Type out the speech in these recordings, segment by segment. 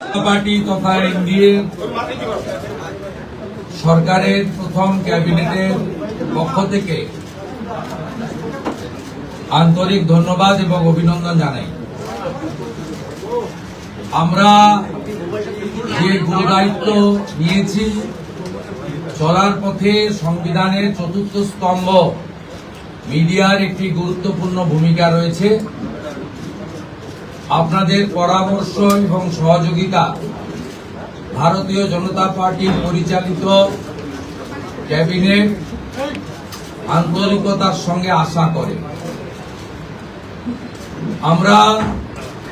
Party তথা NDA সরকারের প্রথম ক্যাবিনেটের পক্ষ থেকে আন্তরিক ধন্যবাদ এবং অভিনন্দন জানাই। আমরা যে গুরুদায়িত্ব নিয়েছি, চলার পথে সংবিধানের চতুর্থ স্তম্ভ মিডিয়ার একটি গুরুত্বপূর্ণ ভূমিকা রয়েছে। আপনাদের পরামর্শ এবং সহযোগিতা ভারতীয় জনতা পার্টির পরিচালিত ক্যাবিনেট আন্তরিকতার সঙ্গে আশা করে। আমরা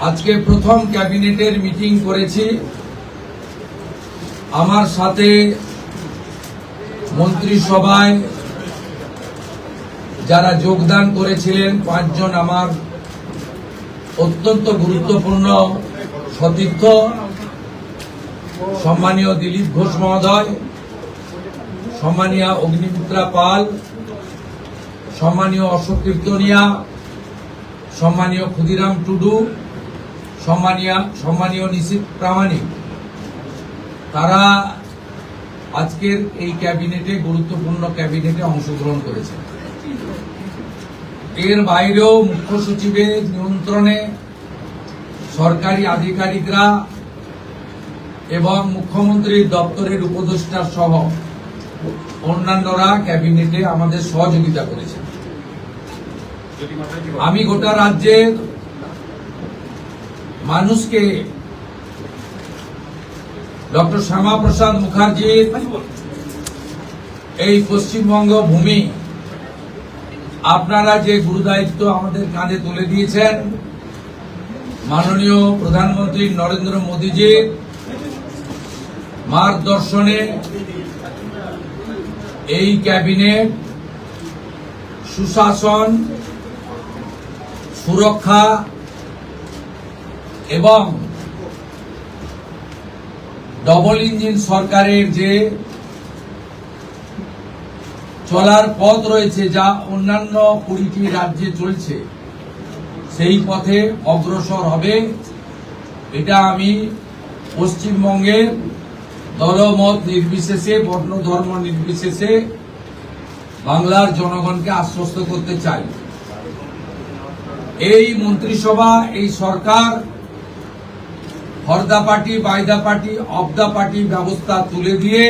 আজকে প্রথম ক্যাবিনেটের মিটিং করেছি। আমার সাথে মন্ত্রিসভায় যারা যোগদান করেছিলেন 5 জন আমার অত্যন্ত গুরুত্বপূর্ণ সতীর্থ, সম্মানীয় দিলীপ ঘোষ মহোদয়, সম্মানীয় অগ্নিমিত্রা পাল, সম্মানীয় অশোক কীর্তনিয়া, সম্মানীয় ক্ষুদিরাম টুডু, সম্মানীয় নিশীথ প্রামাণিক, তারা আজকের এই ক্যাবিনেটে গুরুত্বপূর্ণ ক্যাবিনেটে অংশগ্রহণ করেছেন। এর বাইরেও মুখ্য সচিবের নিয়ন্ত্রণে সরকারি আধিকারিকরা এবং মুখ্যমন্ত্রীর দপ্তরের উপদেষ্টা সহ অন্যান্যরা ক্যাবিনেটে আমাদের সহযোগিতা করেছেন। আমি গোটা রাজ্যের মানুষকে ডক্টর শ্যামাপ্রসাদ মুখার্জির এই পশ্চিমবঙ্গ ভূমি আপনারা যে গুরুদায়িত্ব আমাদের কাঁধে তুলে দিয়েছেন, মাননীয় প্রধানমন্ত্রী নরেন্দ্র মোদীজির মার্গদর্শনে এই ক্যাবিনেট সুশাসন, সুরক্ষা এবং ডবল ইঞ্জিন সরকারের যে চলার পথ রয়েছে, যা অন্যান্য 20টি রাজ্যে চলছে, সেই পথে অগ্রসর হবে। এটা আমি পশ্চিমবঙ্গের দলমত নির্বিশেষে, বর্ণ ধর্ম নির্বিশেষে বাংলার জনগণকে আশ্বস্ত করতে চাই। এই মন্ত্রিসভা, এই সরকার for the party, by the party, of the party ব্যবস্থা তুলে দিয়ে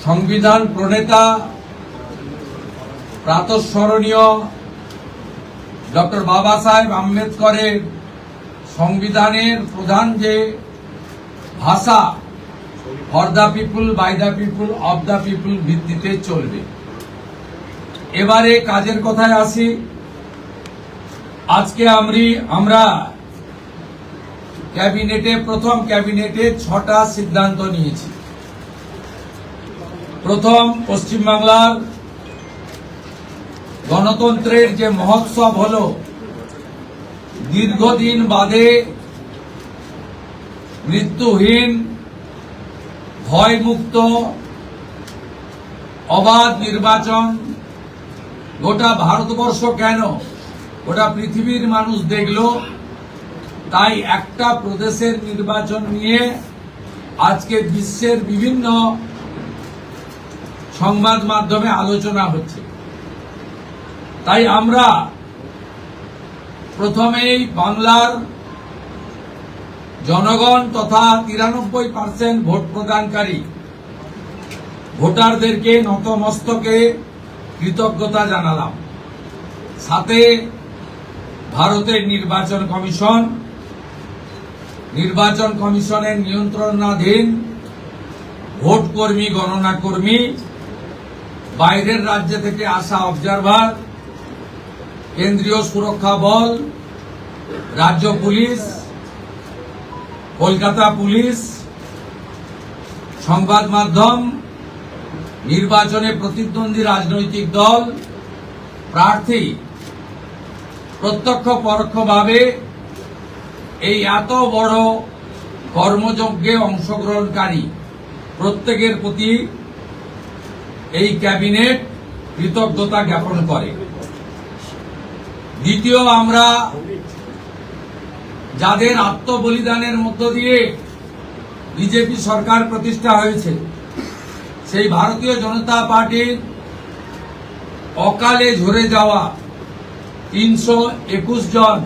সংবিধান প্রণেতা প্রাতঃস্মরণীয় ডক্টর বাবা সাহেব আম্বেদকরের সংবিধানের প্রধান যে ভাষা for the people, by the people, of the people ভিত্তিতে চলবে। এবারে কাজের কথায় আসি। আজকে আমরা ক্যাবিনেটে, প্রথম ক্যাবিনেটে 6টা সিদ্ধান্ত নিয়েছি। প্রথম, পশ্চিমবাংলার গণতন্ত্রের যে মহোৎসব হলো, দীর্ঘদিন বাদে মৃত্যুহীন, ভয়মুক্ত, অবাধ নির্বাচন গোটা ভারতবর্ষ কেন, গোটা পৃথিবীর মানুষ দেখল। তাই একটা প্রদেশের নির্বাচন নিয়ে আজকে বিশ্বের বিভিন্ন সংবাদ মাধ্যমে আলোচনা হচ্ছে। তাই আমরা প্রথমেই বাংলার জনগণ তথা 93% ভোট প্রদানকারী ভোটারদেরকে নতমস্তকে কৃতজ্ঞতা জানালাম। সাথে ভারতের নির্বাচন কমিশনের নিয়ন্ত্রণাধীন ভোট কর্মী, গণনা কর্মী, বাইরের রাজ্য থেকে আসা অবজারভার, কেন্দ্রীয় সুরক্ষা বল, রাজ্য পুলিশ, কলকাতা পুলিশ, সংবাদ মাধ্যম, নির্বাচনে প্রতিদ্বন্দ্বী রাজনৈতিক দল, প্রার্থী, প্রত্যক্ষ পরোক্ষভাবে এই এত বড় কর্মযজ্ঞে অংশগ্রহণকারী প্রত্যেকের প্রতি এই ক্যাবিনেট কৃতজ্ঞতা জ্ঞাপন করে। দ্বিতীয়, আমরা যাদের আত্মবলিদানের মধ্য দিয়ে বিজেপি সরকার প্রতিষ্ঠা হয়েছে, সেই ভারতীয় জনতা পার্টির অকালে ঝরে যাওয়া 321 জন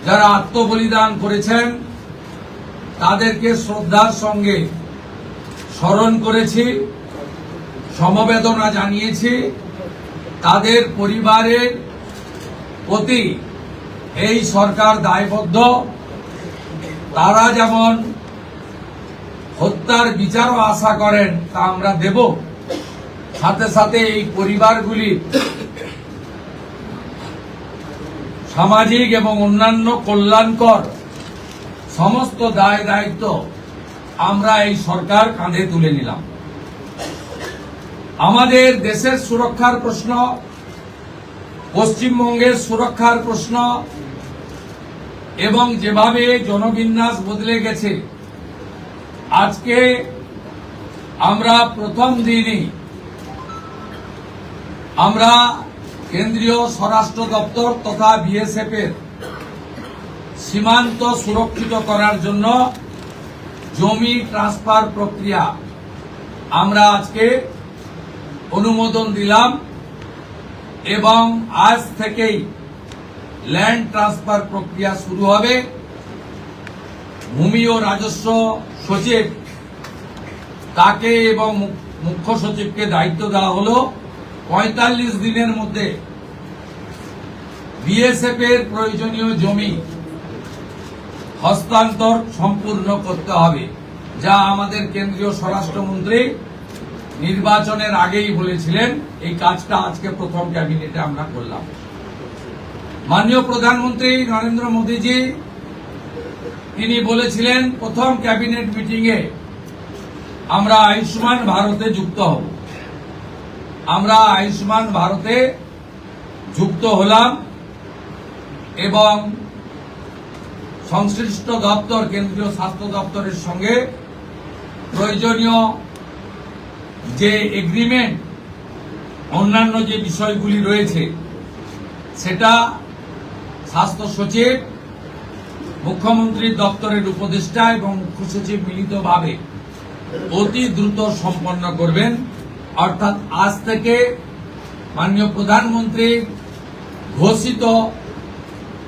যারা আত্মবলিদান করেছেন তাদেরকে শ্রদ্ধার সঙ্গে স্মরণ করেছি, সমবেদনা জানিয়েছি। তাদের পরিবারের প্রতি এই সরকার দায়বদ্ধ। তারা যেমন হত্যার বিচারও আশা করেন তা আমরা দেব, সাথে সাথে এই পরিবারগুলির সামাজিক এবং অন্যান্য কল্যাণকর সমস্ত দায় দায়িত্ব আমরা এই সরকার কাঁধে তুলে নিলাম। আমাদের দেশের সুরক্ষার প্রশ্ন, পশ্চিমবঙ্গের সুরক্ষার প্রশ্ন এবং যেভাবে জনবিন্যাস বদলে গেছে, আজকে আমরা প্রথম দিনই আমরা কেন্দ্রীয় স্বরাষ্ট্র দপ্তর তথা বিএসএফ এর সীমান্ত সুরক্ষিত করার জন্য জমি ট্রান্সফার প্রক্রিয়া আমরা আজকে অনুমোদন দিলাম এবং আজ থেকেই ল্যান্ড ট্রান্সফার প্রক্রিয়া শুরু হবে। ভূমি ও রাজস্ব সচিব তাকে এবং মুখ্য সচিবকে দায়িত্ব দেওয়া হলো 45 দিনের মধ্যে বিএসএফ এর প্রয়োজনীয় জমি হস্তান্তর সম্পূর্ণ করতে হবে, যা আমাদের কেন্দ্রীয় স্বরাষ্ট্রমন্ত্রী নির্বাচনের আগেই বলেছিলেন। এই কাজটা আজকে প্রথম ক্যাবিনেটে আমরা করলাম। মাননীয় প্রধানমন্ত্রী নরেন্দ্র মোদীজি তিনি বলেছিলেন প্রথম ক্যাবিনেট মিটিংয়ে আমরা আয়ুষ্মান ভারতে যুক্ত হব। আমরা আয়ুষ্মান ভারতে যুক্ত হলাম এবং সংশ্লিষ্ট দপ্তর কেন্দ্রীয় স্বাস্থ্য দপ্তরের সঙ্গে প্রয়োজনীয় যে এগ্রিমেন্ট অন্যান্য যে বিষয়গুলি রয়েছে সেটা স্বাস্থ্য সচিব, মুখ্যমন্ত্রীর দপ্তরের উপদেষ্টা এবং মুখ্য সচিব মিলিতভাবে অতি দ্রুত সম্পন্ন করবেন। অর্থাৎ আজ থেকে মাননীয় প্রধানমন্ত্রীর ঘোষিত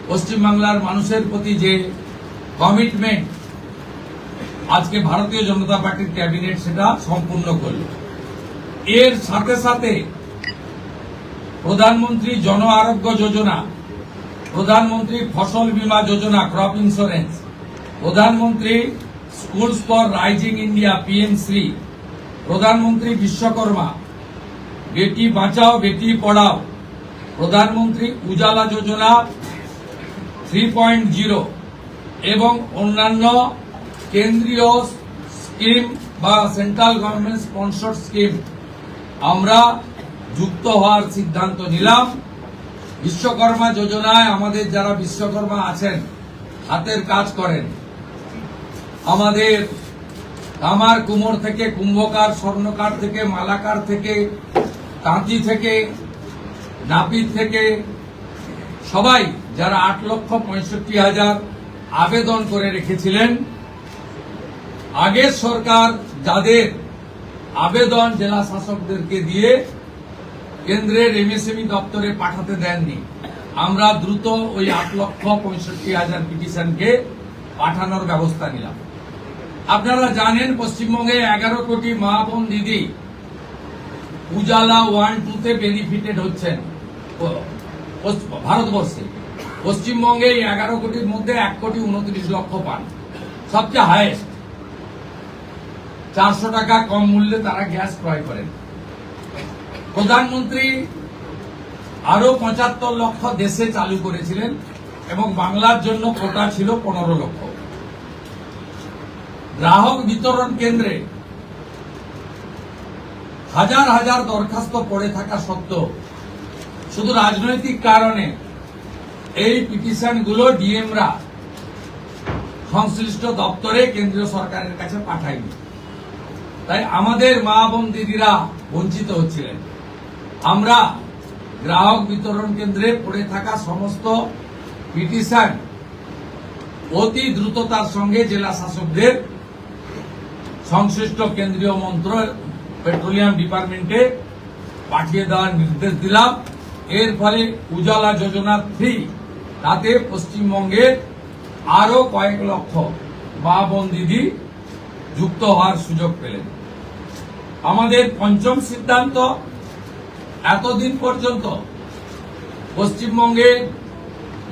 পশ্চিমবাংলার মানুষের প্রতি যে কমিটমেন্ট আজকে ভারতীয় জনতা পার্টির ক্যাবিনেট সেটা সম্পূর্ণ করল। এর সাথে সাথে প্রধানমন্ত্রী জন আরোগ্য যোজনা, প্রধানমন্ত্রী ফসল বীমা যোজনা ক্রপ ইন্স্যুরেন্স, প্রধানমন্ত্রী স্কুলস ফর রাইজিং ইন্ডিয়া পিএমশ্রী, প্রধানমন্ত্রী বিশ্বকর্মা, বেটি বাঁচাও বেটি পড়াও, প্রধানমন্ত্রী উজালা যোজনা 3.0 এবং অন্যান্য কেন্দ্রীয় স্কিম বা সেন্ট্রাল গভর্নমেন্ট স্পন্সর্ড স্কিম আমরা যুক্ত হওয়ার সিদ্ধান্ত নিলাম। বিশ্বকর্মা যোজনায় আমাদের যারা বিশ্বকর্মা আছেন, হাতের কাজ করেন, আমাদের কামার কুমোর থেকে কুম্ভকার, স্বর্ণকার থেকে মালাকার থেকে তাঁতি থেকে নাপিত থেকে সবাই যারা 8,65,000 আবেদন করে রেখেছিলেন, আগের সরকার যাদের আবেদন জেলা শাসকদেরকে দিয়ে কেন্দ্রের এমএসএমই দপ্তরে পাঠাতে দেননি, আমরা দ্রুত ওই 8,65,000 পিটিশনকে পাঠানোর ব্যবস্থা নিলাম। আপনারা জানেন পশ্চিমবঙ্গে 11 কোটি মা বোন দিদি উজালা 1-2 তে বেনিফিটেড হচ্ছেন ভারতবর্ষে। পশ্চিমবঙ্গে 11 কোটির মধ্যে 1,29,00,000 পান, সবচেয়ে হাইয়েস্ট। 400 টাকা কম মূল্যে তারা গ্যাস ক্রয় করেন। প্রধানমন্ত্রী আরো 75 লক্ষ দেশে চালু করেছিলেন এবং বাংলার জন্য কোটা ছিল 15 লক্ষ। গ্রাহক বিতরণ কেন্দ্রে হাজার হাজার দরখাস্ত পড়ে থাকা সত্ত্বেও শুধু রাজনৈতিক কারণে এই পিটিশনগুলো ডিএমরা সংশ্লিষ্ট দপ্তরে কেন্দ্রীয় সরকারের কাছে পাঠায়নি। তাই আমাদের মা বোন দিদিরা বঞ্চিত হচ্ছিলেন। আমরা গ্রাহক বিতরণ কেন্দ্রে পড়ে থাকা সমস্ত পিটিশন অতি দ্রুততার সঙ্গে জেলা শাসকদের সংশ্লিষ্ট কেন্দ্রীয় পেট্রোলিয়াম ডিপার্টমেন্টে পাঠিয়ে দেওয়ার নির্দেশ দিলাম। এর ফলে উজালা যোজনা 3 তাতে পশ্চিমবঙ্গের আরো কয়েক লক্ষ মা বোন দিদি যুক্ত হওয়ার সুযোগ পেলেন। আমাদের পঞ্চম সিদ্ধান্ত, এতদিন পর্যন্ত পশ্চিমবঙ্গে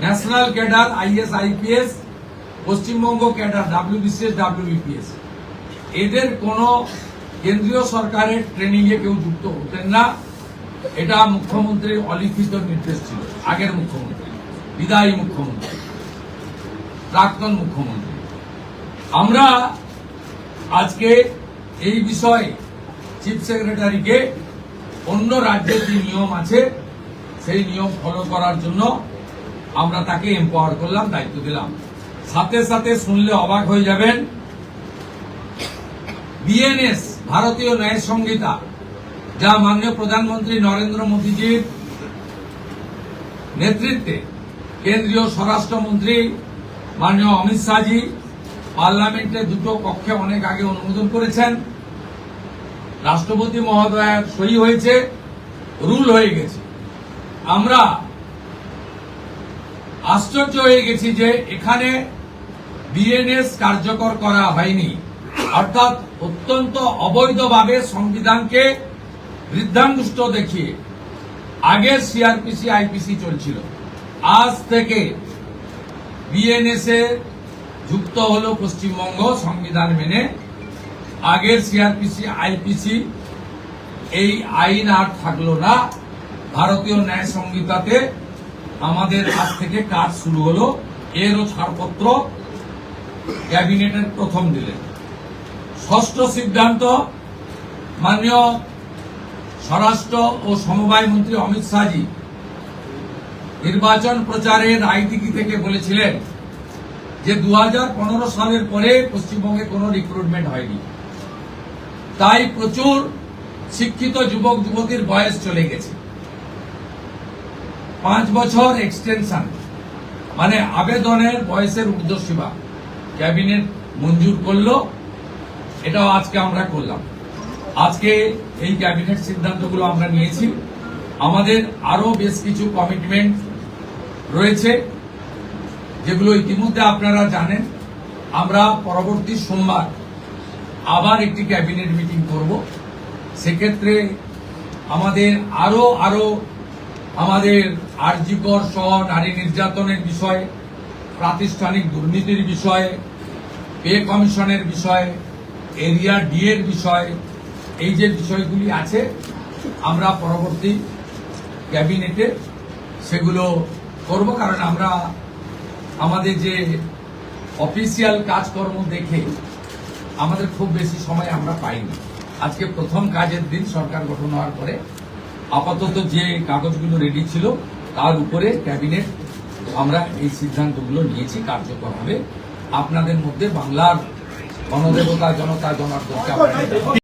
national cadre is IPS, Paschimbanga cadre WBCS WBPS এদের কোন কেন্দ্রীয় সরকারের ট্রেনিং এ কেউ যুক্ত হতেন না। এটা মুখ্যমন্ত্রীর অলিখিত নির্দেশ ছিল। আগের মুখ্যমন্ত্রী, বিদায়ী মুখ্যমন্ত্রী, প্রাক্তন মুখ্যমন্ত্রী। আমরা আজকে এই বিষয়ে চিফ সেক্রেটারিকে অন্য রাজ্যের যে নিয়ম আছে সেই নিয়ম ফলো করার জন্য আমরা তাকে এম্পাওয়ার করলাম, দায়িত্ব দিলাম। সাথে সাথে শুনলে অবাক হয়ে যাবেন, বিএনএস ভারতীয় ন্যায় সংহিতা, যা মাননীয় প্রধানমন্ত্রী নরেন্দ্র মোদীজির নেতৃত্বে কেন্দ্রীয় স্বরাষ্ট্রমন্ত্রী মাননীয় অমিত শাহজি পার্লামেন্টে দুটো কক্ষে অনেক আগে অনুমোদন করেছেন, রাষ্ট্রপতি মহোদয়ের সই হয়েছে, রুল হয়ে গেছে। আমরা আশ্চর্য হয়ে গেছি যে এখানে বিএনএস কার্যকর করা হয়নি, অর্থাৎ অত্যন্ত অবৈধভাবে সংবিধানকে বৃদ্ধাঙ্গুষ্ঠ দেখিয়ে আগের সিআরপিসি আইপিসি চলছিল। আজ থেকে বিএনএস এ যুক্ত হল পশ্চিমবঙ্গ সংবিধান মেনে। আগের সিআরপিসি আইপিসি এই আইন আর থাকলো না। ভারতীয় ন্যায় সংহিতাতে আমাদের আজ থেকে কাজ শুরু হলো। এরও ছাড়পত্র ক্যাবিনেটের প্রথম দিলেন। ষষ্ঠ সিদ্ধান্ত, মাননীয় স্বরাষ্ট্র ও সমবায় মন্ত্রী অমিত শাহজি নির্বাচন প্রচারের রায়দিঘি থেকে বলেছিলেন যে 2015 সালের পরে পশ্চিমবঙ্গে কোনো রিক্রুটমেন্ট হয়নি, তাই প্রচুর শিক্ষিত যুবক যুবতীর বয়স চলে গেছে। 5 বছর এক্সটেনশন, মানে আবেদনের বয়সের ঊর্ধ্বসীমা ক্যাবিনেট মঞ্জুর করলো। এটাও আজকে আমরা করলাম। আজকে এই ক্যাবিনেট সিদ্ধান্তগুলো আমরা নিয়েছি। আমাদের আরো বেশ কিছু কমিটমেন্ট রয়েছে, যেগুলো ইতিমধ্যে আপনারা জানেন। আমরা পরবর্তী সোমবার আবার একটি ক্যাবিনেট মিটিং করব। সেক্ষেত্রে আমাদের আরো আমাদের আরজিকর সহ নারী নির্যাতনের বিষয়ে, প্রাতিষ্ঠানিক দুর্নীতির বিষয়ে, পে কমিশনের বিষয়ে, এরিয়া ডি এর বিষয়ে, এই যে বিষয়গুলি আছে আমরা পরবর্তী ক্যাবিনেটে সেগুলো করব। কারণ আমরা আমাদের যে অফিসিয়াল কাজকর্ম দেখে আমাদের খুব বেশি সময় আমরা পাইনি। আজকে প্রথম কাজের দিন সরকার গঠন হওয়ার পরে আপাতত যে কাগজগুলো রেডি ছিল তার উপরে ক্যাবিনেট আমরা এই সিদ্ধান্তগুলো নিয়েছি, কার্যকর হবে। আপনাদের মধ্যে বাংলার গণদেবতা জনতা জনার্দনকে